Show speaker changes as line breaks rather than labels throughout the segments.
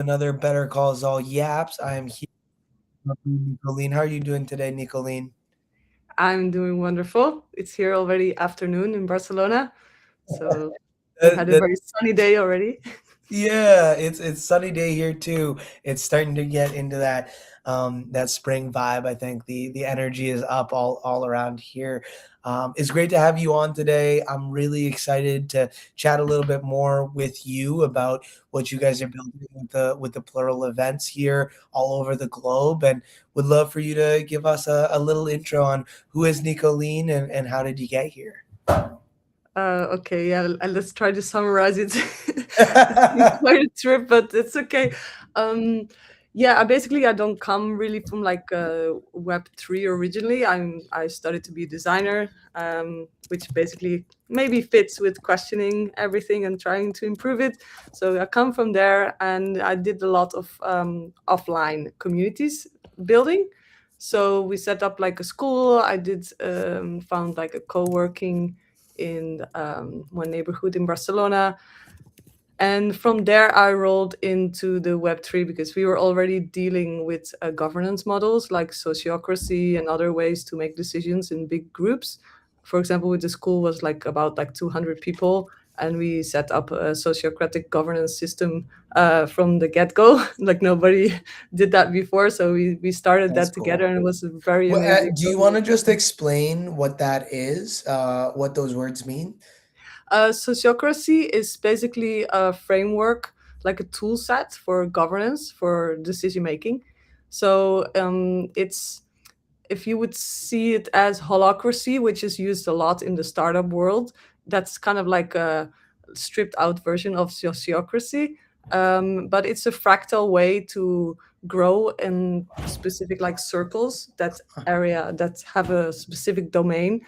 Another Better Calls All Yaps. I am here with Nikoline. How are you doing today, Nikoline?
I'm doing wonderful. It's here already afternoon in Barcelona, so we
That,
had a
that,
very sunny day already.
yeah, it's sunny day here too. It's starting to get into that spring vibe. I think the energy is up all around here. It's great to have you on today. I'm really excited to chat a little bit more with you about what you guys are building with the Plural events here all over the globe, and would love for you to give us a little intro on who is Nicoline and how did you get here.
Okay, yeah, let's try to summarize it. It's been quite a trip, but it's okay. Um, yeah, I don't come really from like Web3 originally. I studied to be a designer, which basically maybe fits with questioning everything and trying to improve it. So I come from there, and I did a lot of offline communities building. So we set up like a school. I did found like a co-working in one neighborhood in Barcelona. And from there, I rolled into the Web3 because we were already dealing with governance models like sociocracy and other ways to make decisions in big groups. For example, with the school was like about like 200 people, and we set up a sociocratic governance system from the get-go. Like nobody did that before, so we started
That's
that together,
cool.
and it was a very
Well,
amazing
do you want to
project.
just explain what that is, what those words mean?
Sociocracy is basically a framework, like a tool set for governance, for decision making. So it's if you would see it as holacracy, which is used a lot in the startup world, that's kind of like a stripped out version of sociocracy. But it's a fractal way to grow in specific like circles, that area that have a specific domain,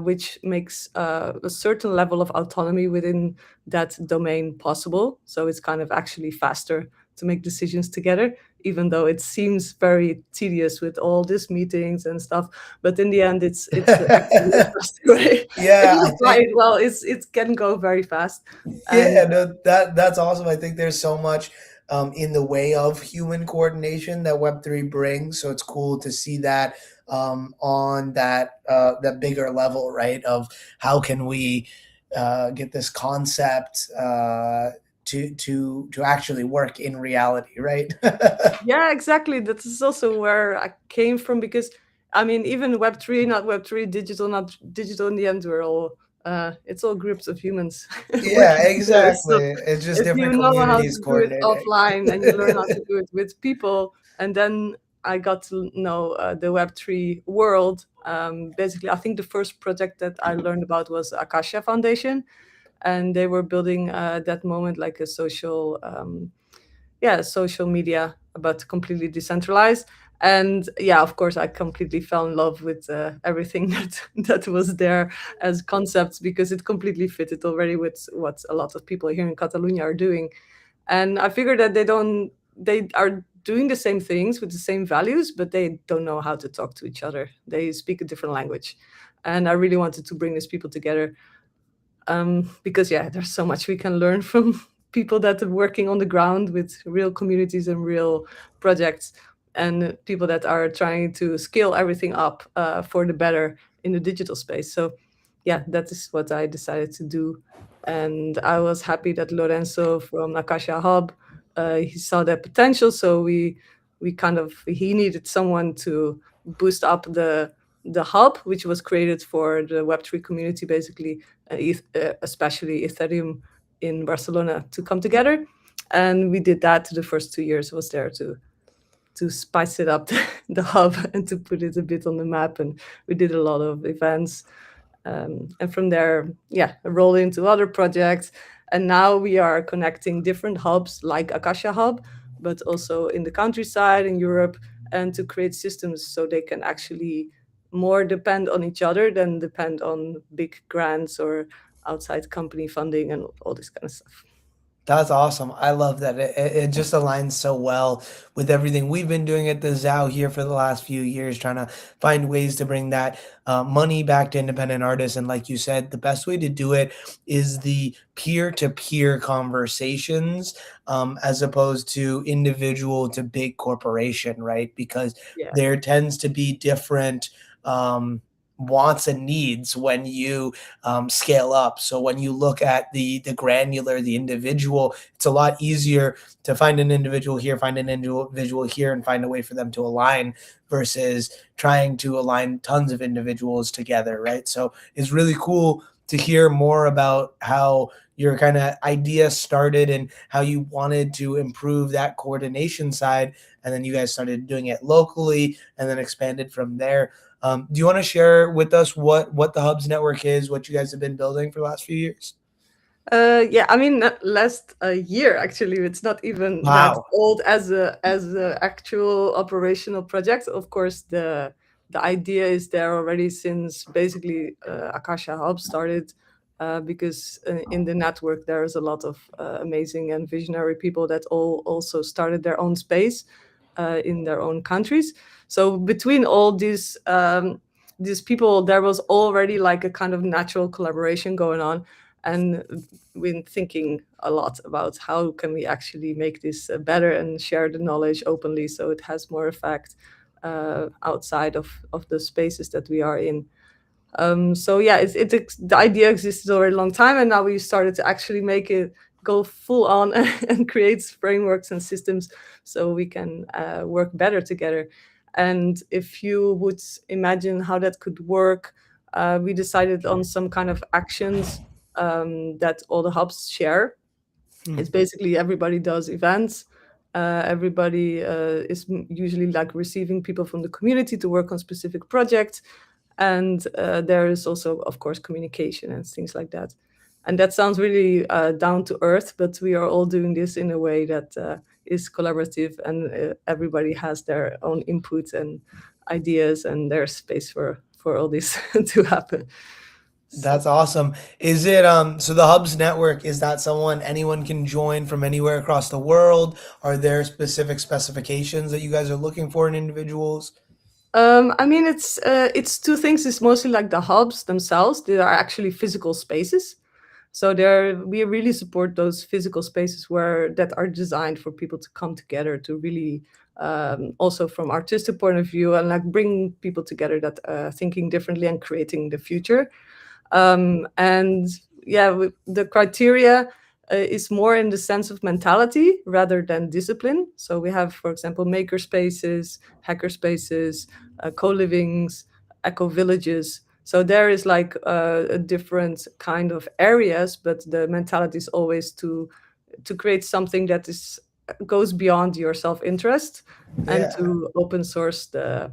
which makes a certain level of autonomy within that domain possible. So it's kind of actually faster to make decisions together, even though it seems very tedious with all these meetings and stuff. But in the end, it's actually the faster way. If
Yeah,
you
I
apply
think
it well, it can go very fast. And
yeah, no, that's awesome. I think there's so much in the way of human coordination that Web3 brings. So it's cool to see that on that bigger level, right? Of how can we get this concept to actually work in reality, right?
yeah, exactly. That is also where I came from because I mean, even Web3, not Web3, digital, not digital, in the end, we're all it's all groups of humans
Yeah,
working together. So
exactly. It's just
if you
different
know how
communities
to do it
coordinating.
offline and you learn how to do it with people, and then I got to know the Web3 world. Basically, I think the first project that I learned about was Akasha Foundation, and they were building at that moment like a social yeah, social media, but completely decentralized. And yeah, of course, I completely fell in love with everything that was there as concepts because it completely fitted already with what a lot of people here in Catalonia are doing. And I figured that they are doing the same things with the same values, but they don't know how to talk to each other. They speak a different language. And I really wanted to bring these people together because yeah, there's so much we can learn from people that are working on the ground with real communities and real projects, and people that are trying to scale everything up for the better in the digital space. So yeah, that is what I decided to do, and I was happy that Lorenzo from Akasha Hub, he saw that potential, so we kind of he needed someone to boost up the hub, which was created for the Web3 community, basically, especially Ethereum in Barcelona, to come together. And we did that. The first 2 years was there to spice it up, the hub, and to put it a bit on the map. And we did a lot of events. And from there, yeah, roll into other projects. And now we are connecting different hubs like Akasha Hub, but also in the countryside in Europe, and to create systems so they can actually more depend on each other than depend on big grants or outside company funding and all this kind of stuff.
That's awesome. I love that. It just aligns so well with everything we've been doing at the ZOW here for the last few years, trying to find ways to bring that money back to independent artists. And like you said, the best way to do it is the peer to peer conversations, as opposed to individual to big corporation, right? Because
Yeah.
there tends to be different. Wants and needs when you scale up. So when you look at the granular, the individual, it's a lot easier to find an individual here, find an individual here, and find a way for them to align versus trying to align tons of individuals together, right? So it's really cool to hear more about how your kind of idea started and how you wanted to improve that coordination side, and then you guys started doing it locally and then expanded from there. Do you want to share with us what the Hubs network is, what you guys have been building for the last few years?
Yeah, I mean, last year actually, it's not even that
Wow.
old as a actual operational project. Of course, the idea is there already since basically Akasha Hub started, because in the network there is a lot of amazing and visionary people that all also started their own space in their own countries. So between all these people, there was already like a kind of natural collaboration going on, and been thinking a lot about how can we actually make this better and share the knowledge openly so it has more effect outside of the spaces that we are in. So yeah, the idea existed already a long time, and now we started to actually make it go full on and create frameworks and systems so we can work better together. And if you would imagine how that could work, we decided on some kind of actions that all the hubs share.
Hmm.
It's basically everybody does events. Everybody is usually like receiving people from the community to work on specific projects, and there is also, of course, communication and things like that. And that sounds really down to earth, but we are all doing this in a way that is collaborative, and everybody has their own input and ideas, and there's space for all this to happen. So
That's awesome. Is it so the Hubs network, is that someone anyone can join from anywhere across the world? Are there specific specifications that you guys are looking for in individuals?
I mean, it's two things. It's mostly like the hubs themselves. They are actually physical spaces. So there, we really support those physical spaces where that are designed for people to come together to really, also from artistic point of view, and like bring people together that thinking differently and creating the future. And yeah, the criteria is more in the sense of mentality rather than discipline. So we have, for example, maker spaces, hacker spaces, co-livings, eco villages. So there is like a different kind of areas, but the mentality is always to create something that is goes beyond your self-interest, and
Yeah.
to open source the,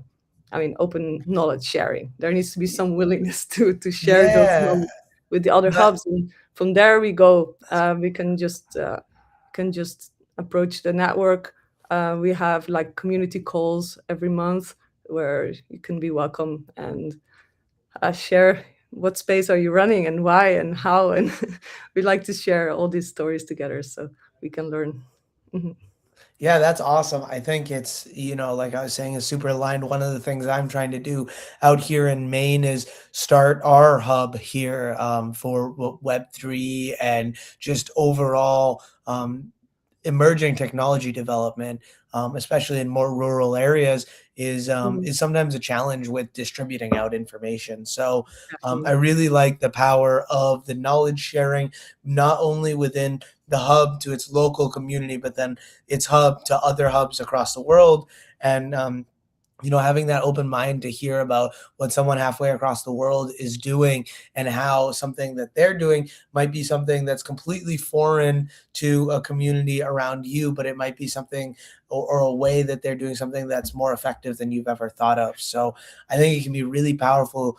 I mean, open knowledge sharing. There needs to be some willingness to share those
Yeah.
knowledge with the other
That
hubs, and from there we go. We can just approach the network. We have like community calls every month where you can be welcome and share what space are you running and why and how, and we like to share all these stories together so we can learn. Mhm.
Yeah, that's awesome. I think it's, like I was saying, is super aligned. One of the things I'm trying to do out here in Maine is start our hub here, for Web3 and just overall emerging technology development, especially in more rural areas,
Mhm.
is sometimes a challenge with distributing out information. So I
Definitely.
really like the power of the knowledge sharing, not only within the hub to its local community, but then its hub to other hubs across the world. And having that open mind to hear about what someone halfway across the world is doing, and how something that they're doing might be something that's completely foreign to a community around you, but it might be something, or a way that they're doing something that's more effective than you've ever thought of. So I think it can be really powerful.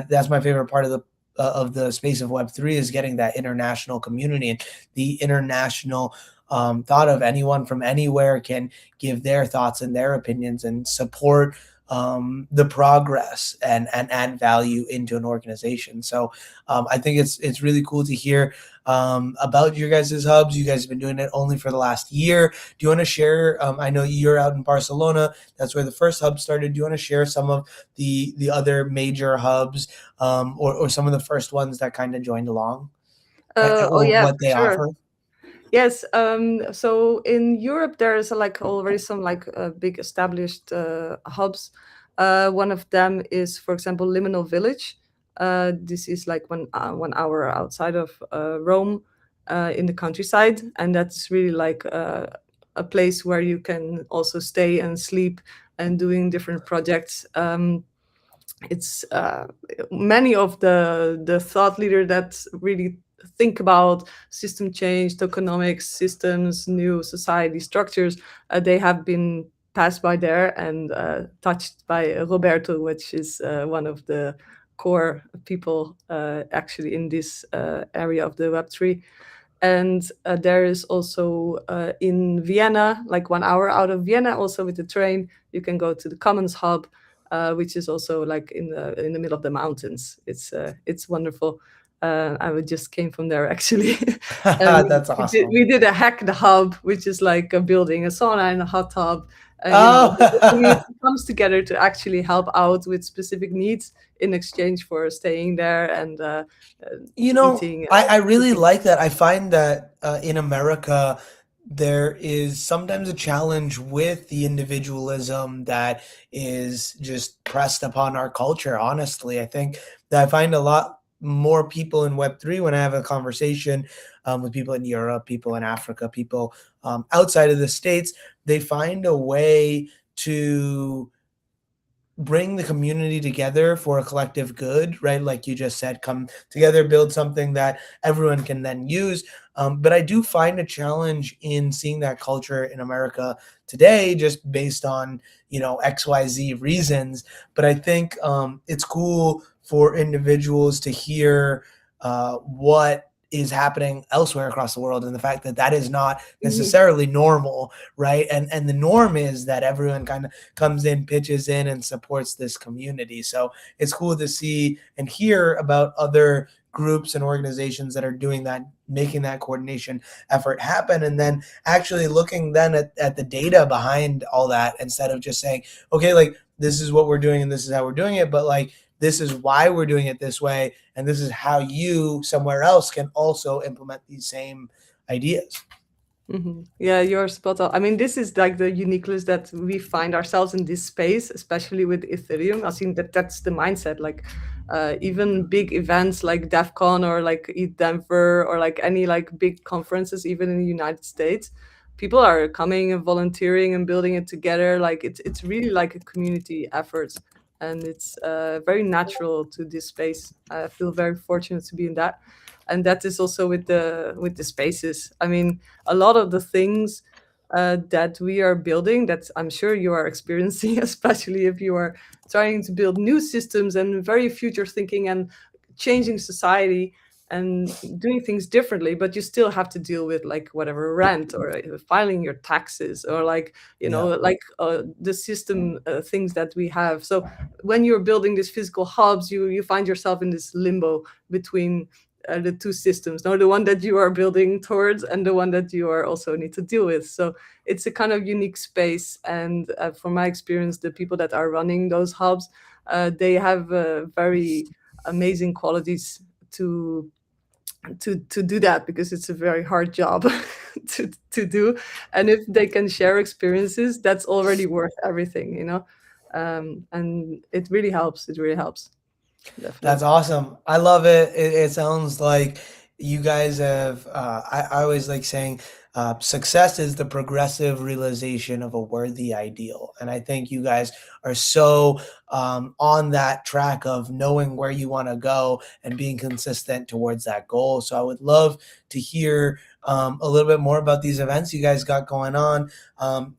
That's my favorite part of the space of Web3, is getting that international community and the international thought of anyone from anywhere can give their thoughts and their opinions and support the progress and add value into an organization. So I think it's really cool to hear about your guys' hubs. You guys have been doing it only for the last year. Do you want to share? I know you're out in Barcelona. That's where the first hub started. Do you want to share some of the other major hubs, or some of the first ones that kind of joined along,
Oh
or
yeah,
what
for
they
sure.
offer?
Yes. So in Europe, there is like already some like big established hubs. One of them is, for example, Liminal Village. This is like 1 hour outside of Rome, in the countryside, and that's really like a place where you can also stay and sleep and doing different projects. It's many of the thought leader that really think about system change, tokenomics, systems, new society structures. They have been passed by there and touched by Roberto, which is one of the core people actually in this area of the Web3. And there is also in Vienna, like 1 hour out of Vienna, also with the train, you can go to the Commons Hub, which is also like in the middle of the mountains. It's wonderful. I just came from there actually, and
That's awesome.
we did a hack the hub, which is like a building a sauna and a hot tub. The
Oh,
community comes together to actually help out with specific needs in exchange for staying there and eating
I
and
really
cooking.
like that. I find that in America, there is sometimes a challenge with the individualism that is just pressed upon our culture. Honestly, I think that I find a lot more people in Web3 when I have a conversation with people in Europe, people in Africa, people outside of the States, they find a way to bring the community together for a collective good, right? Like you just said, come together, build something that everyone can then use. But I do find a challenge in seeing that culture in America today, just based on XYZ reasons. But I think it's cool for individuals to hear what is happening elsewhere across the world, and the fact that that is not
Mhm.
necessarily normal, right? And the norm is that everyone kind of comes in, pitches in, and supports this community. So it's cool to see and hear about other groups and organizations that are doing that, making that coordination effort happen, and then actually looking then at the data behind all that, instead of just saying, okay, like this is what we're doing and this is how we're doing it, but like this is why we're doing it this way, and this is how you somewhere else can also implement these same ideas.
Yeah, you're spot on. I mean, this is like the uniqueness that we find ourselves in this space, especially with Ethereum. I think that that's the mindset. Like, even big events like DEF CON or like ETH Denver or like any like big conferences, even in the United States, people are coming and volunteering and building it together. Like, it's really like a community effort, and it's very natural to this space. I feel very fortunate to be in that, and that is also with the spaces. I mean, a lot of the things that we are building, that I'm sure you are experiencing, especially if you are trying to build new systems and very future thinking and changing society and doing things differently, but you still have to deal with like whatever rent or filing your taxes or like
Yeah.
like the system things that we have. So when you're building these physical hubs, you find yourself in this limbo between the two systems, no, the one that you are building towards and the one that you are also need to deal with. So it's a kind of unique space, and from my experience, the people that are running those hubs, they have very amazing qualities to to do that, because it's a very hard job to do, and if they can share experiences, that's already worth everything, and it really helps. It really helps,
That's
definitely.
awesome. I love it. It sounds like you guys have. I always like saying, success is the progressive realization of a worthy ideal, and I think you guys are so on that track of knowing where you want to go and being consistent towards that goal. So I would love to hear a little bit more about these events you guys got going on.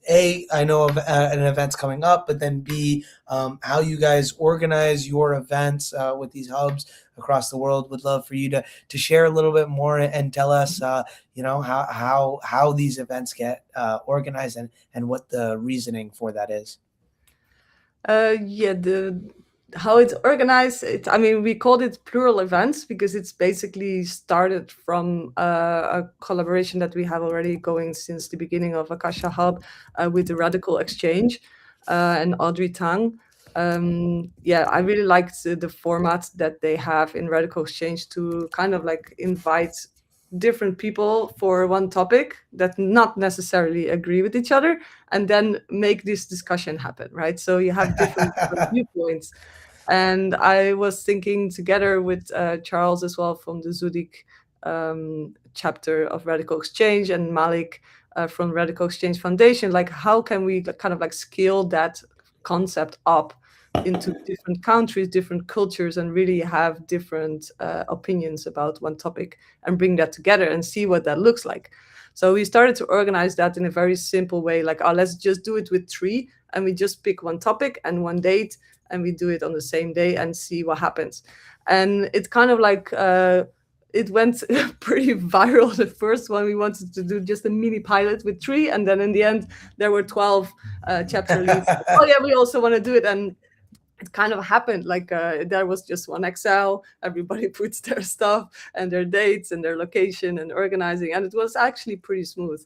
A, I know of an event's coming up, but then B, how you guys organize your events with these hubs across the world. Would love for you to share a little bit more and tell us, how these events get organized, and what the reasoning for that is.
Yeah, the how it's organized. I mean, we called it Plural Events because it's basically started from a collaboration that we have already going since the beginning of Akasha Hub with the Radical Exchange and Audrey Tang. Yeah, I really liked the format that they have in Radical Exchange to kind of like invite different people for one topic that not necessarily agree with each other, and then make this discussion happen, right? So you have different viewpoints. And I was thinking together with Charles as well from the Zudik chapter of Radical Exchange, and Malik from Radical Exchange Foundation, like how can we kind of like scale that concept up into different countries, different cultures, and really have different opinions about one topic and bring that together and see what that looks like. So we started to organize that in a very simple way, like, oh, let's just do it with three, and we just pick one topic and one date, and we do it on the same day and see what happens. And it's kind of like it went pretty viral. The first one, we wanted to do just a mini pilot with three, and then in the end there were 12 chapter leads. Oh yeah, we also want to do it. And it kind of happened like there was just one Excel, everybody puts their stuff and their dates and their location and organizing, and it was actually pretty smooth.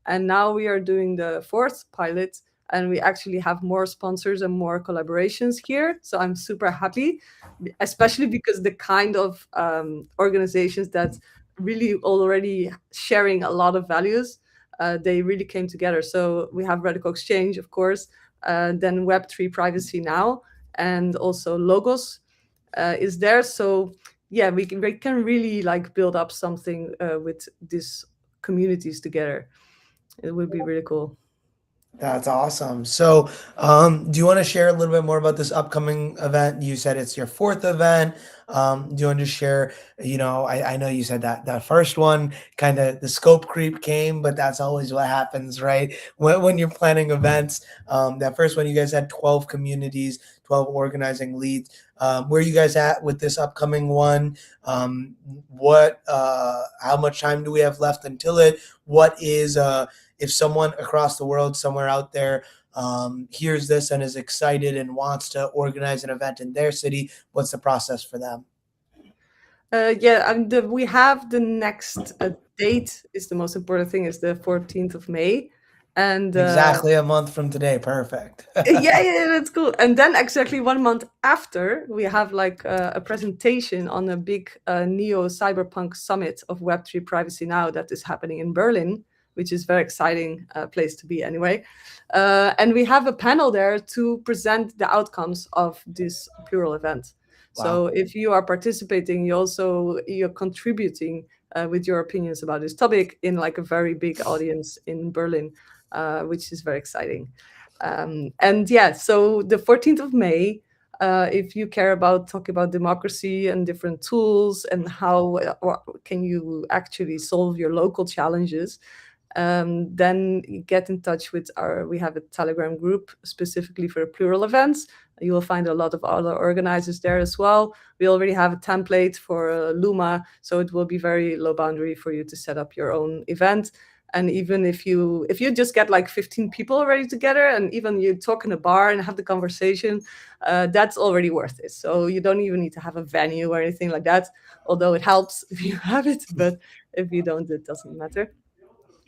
And now we are doing the fourth pilot, and we actually have more sponsors and more collaborations here. So I'm super happy, especially because the kind of organizations that really already sharing a lot of values, they really came together. So we have Radical Exchange, of course, then Web3 Privacy Now, and also Logos is there. So yeah, we can really like build up something with these communities together. It would be really cool.
That's awesome. So, do you want to share a little bit more about this upcoming event? You said it's your fourth event. Do you want to share? I know you said that that first one kind of the scope creep came, but that's always what happens, right? When you're planning events, that first one you guys had 12 communities, 12 organizing leads. Where are you guys at with this upcoming one? How much time do we have left until it? What is if someone across the world, somewhere out there, hears this and is excited and wants to organize an event in their city, what's the process for them?
Yeah, we have the next date is the most important thing, is the 14th of May. And
Exactly a month from today. Perfect.
yeah, that's cool. And then exactly 1 month after, we have like a presentation on a big neo cyberpunk summit of Web3 Privacy Now that is happening in Berlin, which is very exciting place to be anyway. And we have a panel there to present the outcomes of this Plural event. So
Wow.
if you are participating, you're contributing with your opinions about this topic in like a very big audience in Berlin, which is very exciting. And yeah, so the 14th of May, if you care about talking about democracy and different tools and how can you actually solve your local challenges, then get in touch with we have a Telegram group specifically for Plural events. You will find a lot of other organizers there as well. We already have a template for Luma, so it will be very low boundary for you to set up your own event. And even if you just get like 15 people already together, and even you talk in a bar and have the conversation, that's already worth it. So you don't even need to have a venue or anything like that, although it helps if you have it. But if you don't, it doesn't matter.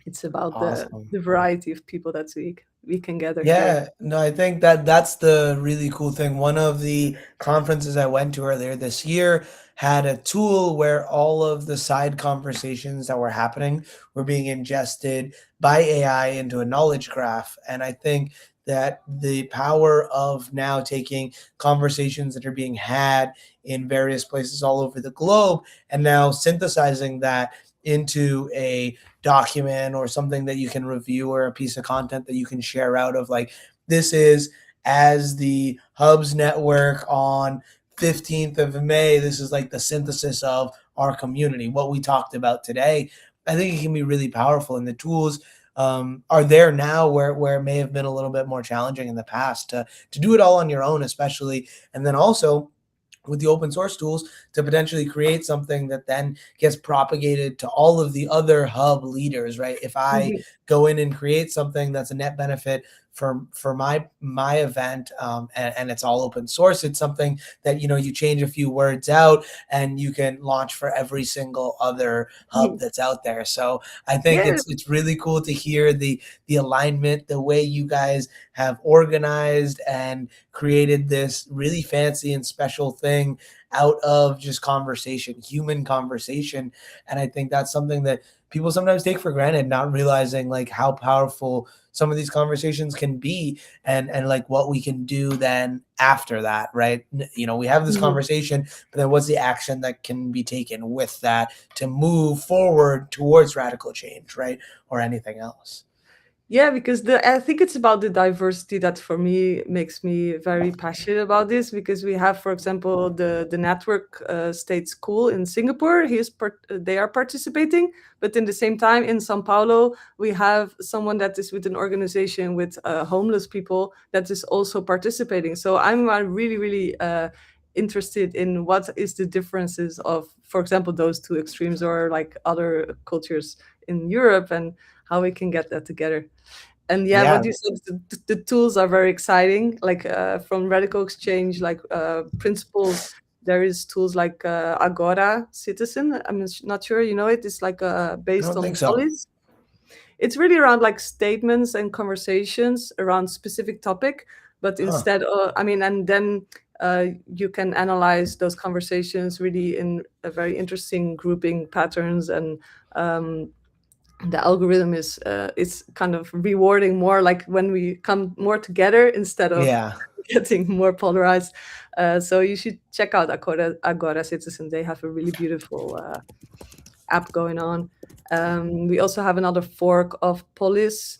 It's about
Awesome.
the variety of people that we can gather here.
Yeah, no, I think that that's the really cool thing. One of the conferences I went to earlier this year had a tool where all of the side conversations that were happening were being ingested by AI into a knowledge graph. And I think that the power of now taking conversations that are being had in various places all over the globe and now synthesizing that into a document or something that you can review or a piece of content that you can share out of like this is as the hubs network on 15th of May, this is like the synthesis of our community, what we talked about today. I think it can be really powerful, and the tools are there now where it may have been a little bit more challenging in the past to do it all on your own, especially, and then also with the open source tools to potentially create something that then gets propagated to all of the other hub leaders, right? If I
Mhm.
go in and create something that's a net benefit for my event, and it's all open source. It's something that you change a few words out and you can launch for every single other hub that's out there. So I think
Yeah.
it's really cool to hear the alignment, the way you guys have organized and created this really fancy and special thing out of just conversation, human conversation. And I think that's something that people sometimes take for granted, not realizing like how powerful some of these conversations can be, and like what we can do then after that, right? We have this
Mhm.
conversation, but then what's the action that can be taken with that to move forward towards radical change, right? Or anything else.
Yeah, because I think it's about the diversity that for me makes me very passionate about this. Because we have, for example, the network state school in Singapore. They are participating, but in the same time in São Paulo we have someone that is with an organization with homeless people that is also participating. So I'm really interested in what is the differences of, for example, those two extremes or like other cultures in Europe, and how we can get that together. And yeah,
Yeah,
what you said, the tools are very exciting. Like from Radical Exchange, like principles, there is tools like Agora Citizen. I'm not sure you know it. It's like
I
based
don't
on
think so.
policies. It's really around like statements and conversations around specific topic, but
Huh.
instead, I mean, and then you can analyze those conversations really in a very interesting grouping patterns, and um, the algorithm is it's kind of rewarding more like when we come more together instead of
Yeah.
getting more polarized. So you should check out Agora Citizen. They have a really beautiful app going on. We also have another fork of Polis,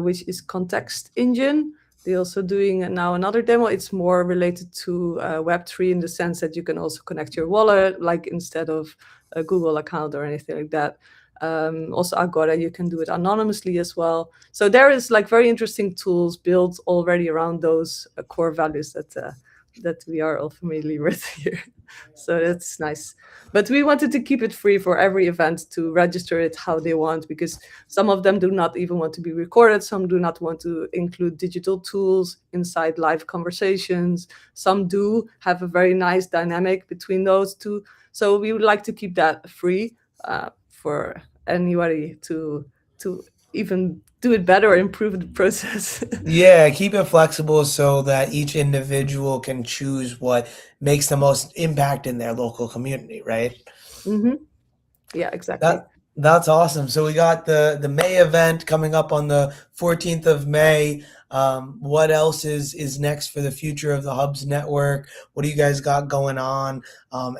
which is Context Engine. They're also doing now another demo. It's more related to Web3 in the sense that you can also connect your wallet, like instead of a Google account or anything like that. Also Agora, you can do it anonymously as well. So there is like very interesting tools built already around those core values that we are all familiar with here. So that's nice. But we wanted to keep it free for every event to register it how they want, because some of them do not even want to be recorded. Some do not want to include digital tools inside live conversations. Some do have a very nice dynamic between those two. So we would like to keep that free for anybody to even do it better or improve the process.
Yeah, keep it flexible so that each individual can choose what makes the most impact in their local community, right?
Hmm. Yeah, exactly.
That's awesome. So we got the May event coming up on the 14th of May. What else is next for the future of the Hubs network? What do you guys got going on?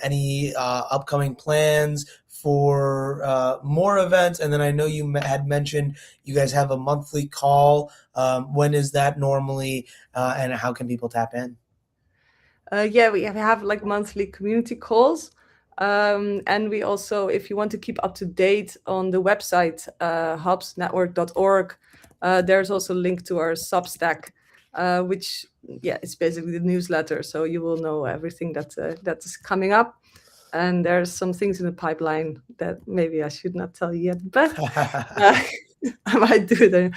Any upcoming plans for more events? And then I know you had mentioned you guys have a monthly call. When is that normally, and how can people tap in?
Yeah, we have like monthly community calls. And we also, if you want to keep up to date on the website, hubsnetwork.org, there's also a link to our Substack, which, yeah, it's basically the newsletter. So you will know everything that is coming up. And there's some things in the pipeline that maybe I should not tell you yet, but uh, I might do it.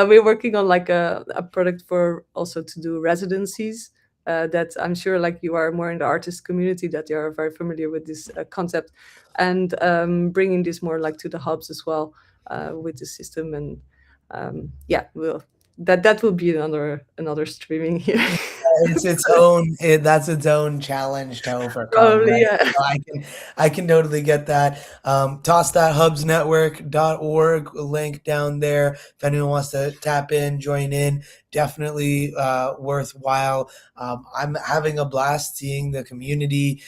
We're working on like a product for also to do residencies. That I'm sure like you are more in the artist community, that you are very familiar with this concept, and bringing this more like to the hubs as well with the system. And yeah, that will be another streaming here.
It's its own that's its own challenge to overcome,
Probably,
right?
yeah.
So I can totally get that. Toss that hubsnetwork.org link down there if anyone wants to tap in, join in. Definitely worthwhile. I'm having a blast seeing the community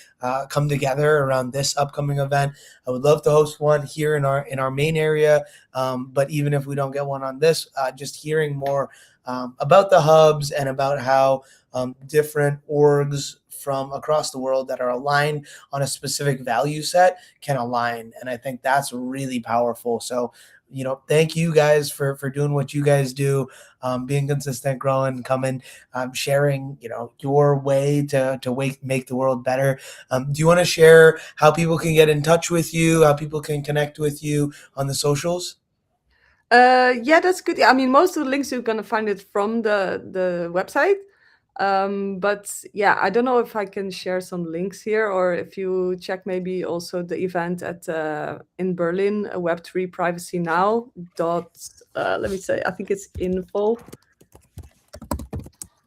come together around this upcoming event. I would love to host one here in our main area, but even if we don't get one on this, just hearing more about the hubs and about how different orgs from across the world that are aligned on a specific value set can align. And I think that's really powerful. So, thank you guys for doing what you guys do, being consistent, growing, coming, sharing, your way to make the world better. Do you want to share how people can get in touch with you, how people can connect with you on the socials?
Yeah, that's good. I mean, most of the links you're gonna find it from the website. But yeah, I don't know if I can share some links here, or if you check maybe also the event at in Berlin, Web3 Privacy Now dot. Let me say, I think it's info.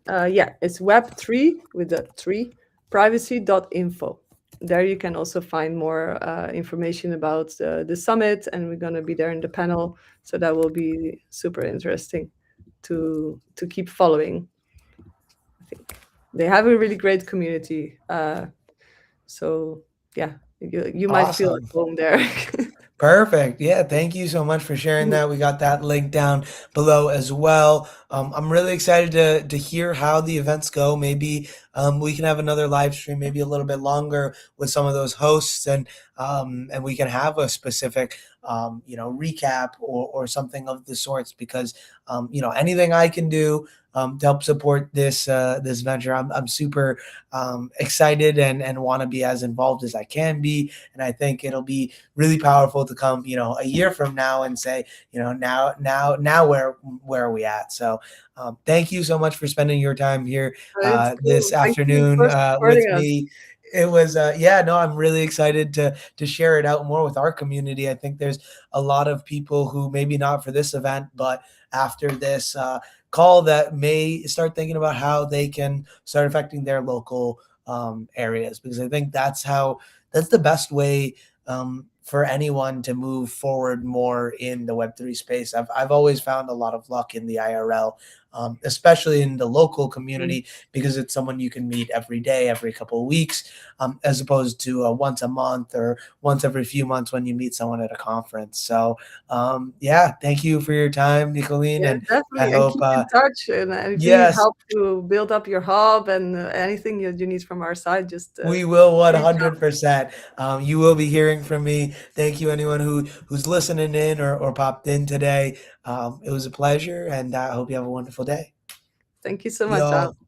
Yeah, it's Web3 with the three privacy.info. There you can also find more information about the summit, and we're going to be there in the panel, so that will be super interesting to keep following. I think they have a really great community, so yeah, you might feel at
Awesome.
home there.
Perfect. Yeah, thank you so much for sharing that. We got that link down below as well. I'm really excited to hear how the events go. Maybe we can have another live stream, maybe a little bit longer with some of those hosts, and we can have a specific recap or something of the sorts. Because anything I can do to help support this venture, I'm super excited and want to be as involved as I can be. And I think it'll be really powerful to come, a year from now and say, now where are we at? So thank you so much for spending your time here
It's
this
cool. Thank you
afternoon
for
with
supporting us.
me. It was yeah, no, I'm really excited to share it out more with our community. I think there's a lot of people who maybe not for this event, but after this call, that may start thinking about how they can start affecting their local areas, because I think that's the best way for anyone to move forward more in the Web3 space. I've always found a lot of luck in the IRL, especially in the local
Mm.
community, because it's someone you can meet every day, every couple of weeks, as opposed to once a month or once every few months when you meet someone at a conference. So, yeah, thank you for your time, Nikoline,
Yeah,
and I
definitely, and
hope,
keep in touch, and if you need
yes,
help to build up your hub and anything you need from our side, just
we will
reach out.
100%. You will be hearing from me. Thank you, anyone who's listening in or popped in today. It was a pleasure, and I hope you have a wonderful day.
Thank you so much,
Yo.
Al.